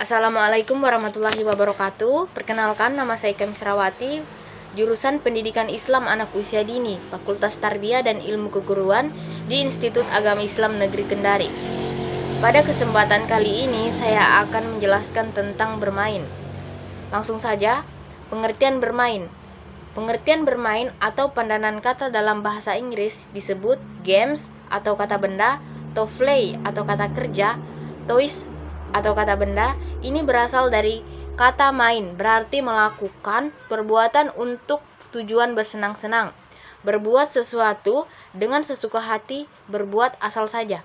Assalamualaikum warahmatullahi wabarakatuh. Perkenalkan, nama saya Kemsrawati, jurusan Pendidikan Islam Anak Usia Dini, Fakultas Tarbiyah dan Ilmu Keguruan di Institut Agama Islam Negeri Kendari. Pada kesempatan kali ini, saya akan menjelaskan tentang bermain. Langsung saja, pengertian bermain. Pengertian bermain atau pandanan kata dalam bahasa Inggris disebut games atau kata benda, to play atau kata kerja, toys atau kata benda. Ini berasal dari kata main, berarti melakukan perbuatan untuk tujuan bersenang-senang, berbuat sesuatu dengan sesuka hati, berbuat asal saja.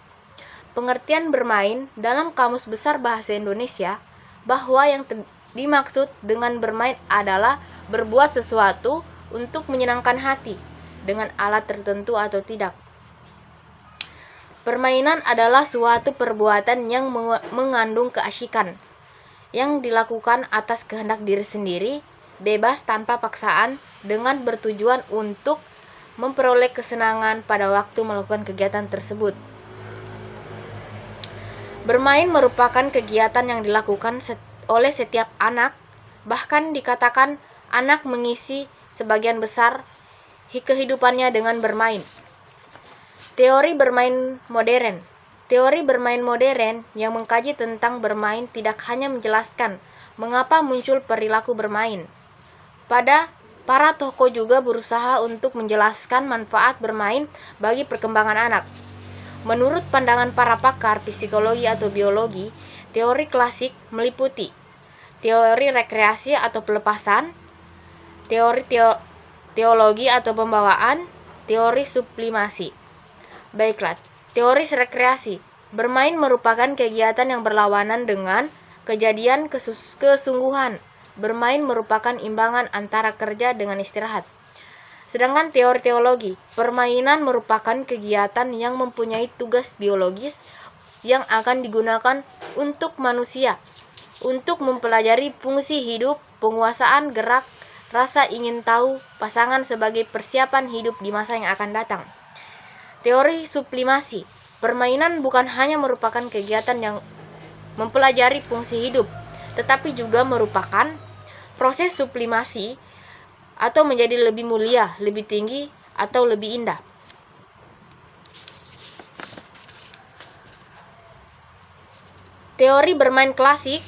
Pengertian bermain dalam Kamus Besar Bahasa Indonesia, bahwa yang dimaksud dengan bermain adalah berbuat sesuatu untuk menyenangkan hati dengan alat tertentu atau tidak. Permainan adalah suatu perbuatan yang mengandung keasyikan, yang dilakukan atas kehendak diri sendiri, bebas tanpa paksaan, dengan bertujuan untuk memperoleh kesenangan pada waktu melakukan kegiatan tersebut. Bermain merupakan kegiatan yang dilakukan oleh setiap anak, bahkan dikatakan anak mengisi sebagian besar kehidupannya dengan bermain. Teori bermain modern. Teori bermain modern yang mengkaji tentang bermain tidak hanya menjelaskan mengapa muncul perilaku bermain. Para tokoh juga berusaha untuk menjelaskan manfaat bermain bagi perkembangan anak. Menurut pandangan para pakar psikologi atau biologi, teori klasik meliputi teori rekreasi atau pelepasan, teori teologi atau pembawaan, teori sublimasi. Baiklah, teori rekreasi. Bermain merupakan kegiatan yang berlawanan dengan kejadian kesungguhan. Bermain merupakan imbangan antara kerja dengan istirahat. Sedangkan teori teologi, permainan merupakan kegiatan yang mempunyai tugas biologis yang akan digunakan untuk manusia, untuk mempelajari fungsi hidup, penguasaan gerak, rasa ingin tahu pasangan sebagai persiapan hidup di masa yang akan datang. Teori sublimasi. Permainan bukan hanya merupakan kegiatan yang mempelajari fungsi hidup, tetapi juga merupakan proses sublimasi atau menjadi lebih mulia, lebih tinggi, atau lebih indah. Teori bermain klasik.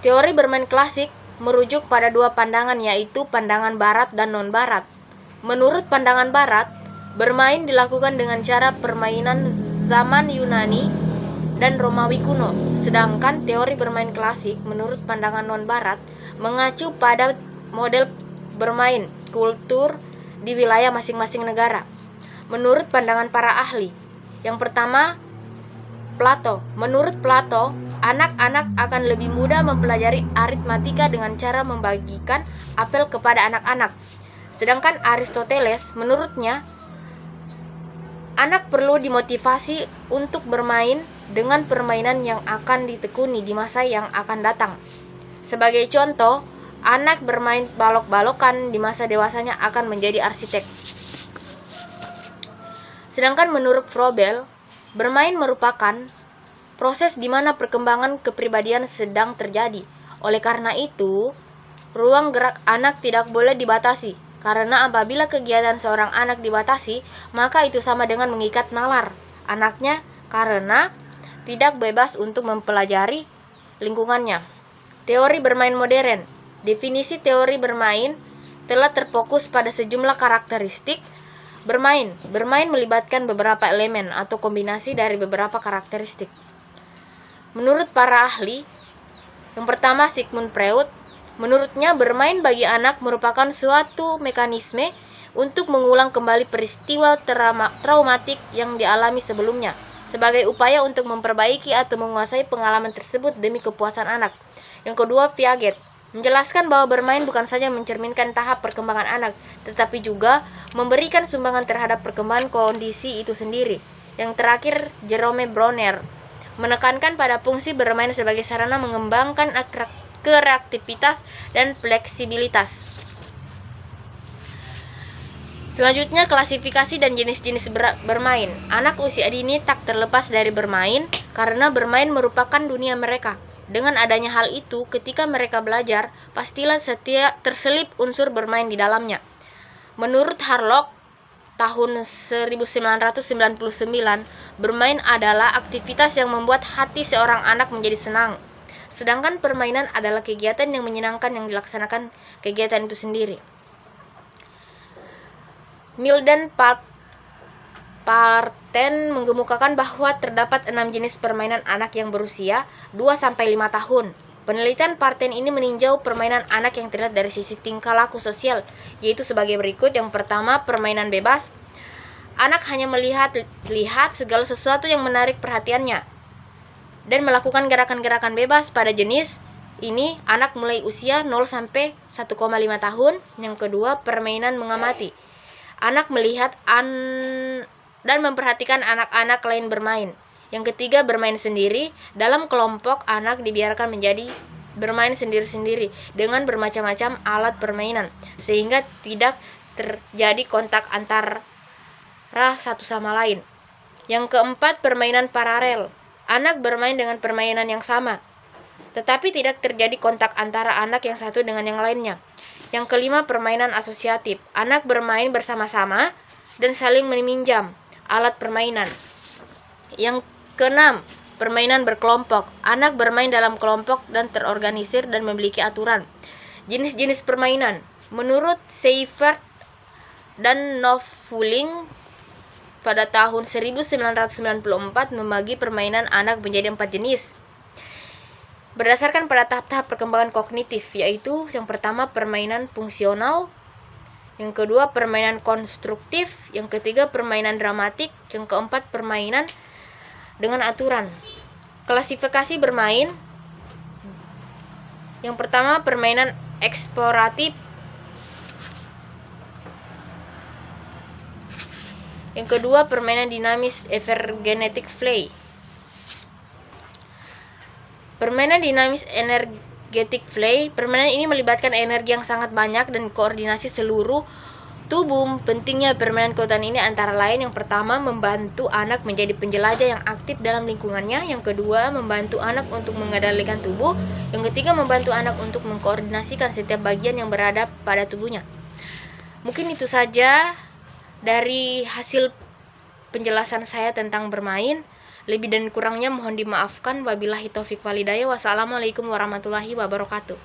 Teori bermain klasik merujuk pada dua pandangan, yaitu pandangan barat dan non-barat. Menurut pandangan barat, bermain dilakukan dengan cara permainan zaman Yunani dan Romawi kuno. Sedangkan teori bermain klasik menurut pandangan non-barat mengacu pada model bermain kultur di wilayah masing-masing negara. Menurut pandangan para ahli, yang pertama, Plato. Menurut Plato, anak-anak akan lebih mudah mempelajari aritmatika dengan cara membagikan apel kepada anak-anak. Sedangkan Aristoteles, menurutnya, anak perlu dimotivasi untuk bermain dengan permainan yang akan ditekuni di masa yang akan datang. Sebagai contoh, anak bermain balok-balokan di masa dewasanya akan menjadi arsitek. Sedangkan menurut Froebel, bermain merupakan proses di mana perkembangan kepribadian sedang terjadi. Oleh karena itu, ruang gerak anak tidak boleh dibatasi. Karena apabila kegiatan seorang anak dibatasi, maka itu sama dengan mengikat nalar anaknya karena tidak bebas untuk mempelajari lingkungannya. Teori bermain modern. Definisi teori bermain telah terfokus pada sejumlah karakteristik bermain. Bermain melibatkan beberapa elemen atau kombinasi dari beberapa karakteristik. Menurut para ahli, yang pertama Sigmund Freud, menurutnya bermain bagi anak merupakan suatu mekanisme untuk mengulang kembali peristiwa traumatik yang dialami sebelumnya, sebagai upaya untuk memperbaiki atau menguasai pengalaman tersebut demi kepuasan anak. Yang kedua, Piaget menjelaskan bahwa bermain bukan saja mencerminkan tahap perkembangan anak, tetapi juga memberikan sumbangan terhadap perkembangan kondisi itu sendiri. Yang terakhir, Jerome Brunner menekankan pada fungsi bermain sebagai sarana mengembangkan kreativitas dan fleksibilitas. Selanjutnya, klasifikasi dan jenis-jenis bermain. Anak usia dini tak terlepas dari bermain karena bermain merupakan dunia mereka. Dengan adanya hal itu, ketika mereka belajar, pastilah terselip unsur bermain di dalamnya. Menurut Harlock, tahun 1999, bermain adalah aktivitas yang membuat hati seorang anak menjadi senang. Sedangkan permainan adalah kegiatan yang menyenangkan yang dilaksanakan kegiatan itu sendiri. Milden Parten mengemukakan bahwa terdapat 6 jenis permainan anak yang berusia 2-5 tahun. Penelitian Parten ini meninjau permainan anak yang terlihat dari sisi tingkah laku sosial, yaitu sebagai berikut. Yang pertama, permainan bebas. Anak hanya melihat segala sesuatu yang menarik perhatiannya dan melakukan gerakan-gerakan bebas. Pada jenis ini, anak mulai usia 0-1,5 tahun. Yang kedua, permainan mengamati. Anak melihat dan memperhatikan anak-anak lain bermain. Yang ketiga, bermain sendiri. Dalam kelompok, anak dibiarkan menjadi bermain sendiri-sendiri dengan bermacam-macam alat permainan, sehingga tidak terjadi kontak antara satu sama lain. Yang keempat, permainan paralel. Anak bermain dengan permainan yang sama, tetapi tidak terjadi kontak antara anak yang satu dengan yang lainnya. Yang kelima, permainan asosiatif. Anak bermain bersama-sama dan saling meminjam alat permainan. Yang keenam, permainan berkelompok. Anak bermain dalam kelompok dan terorganisir dan memiliki aturan. Jenis-jenis permainan. Menurut Seifert dan Nofuling, pada tahun 1994 membagi permainan anak menjadi 4 jenis. Berdasarkan pada tahap-tahap perkembangan kognitif, yaitu yang pertama permainan fungsional, yang kedua permainan konstruktif, yang ketiga permainan dramatik, yang keempat permainan dengan aturan. Klasifikasi bermain. Yang pertama permainan eksploratif, yang kedua permainan dinamis evergenetic play. Permainan dinamis energetic play. Permainan ini melibatkan energi yang sangat banyak dan koordinasi seluruh tubuh. Pentingnya permainan kekuatan ini antara lain, yang pertama membantu anak menjadi penjelajah yang aktif dalam lingkungannya, yang kedua membantu anak untuk mengendalikan tubuh, yang ketiga membantu anak untuk mengkoordinasikan setiap bagian yang berada pada tubuhnya. Mungkin itu saja dari hasil penjelasan saya tentang bermain. Lebih dan kurangnya mohon dimaafkan. Wabillahi taufik walhidayah. Wassalamualaikum warahmatullahi wabarakatuh.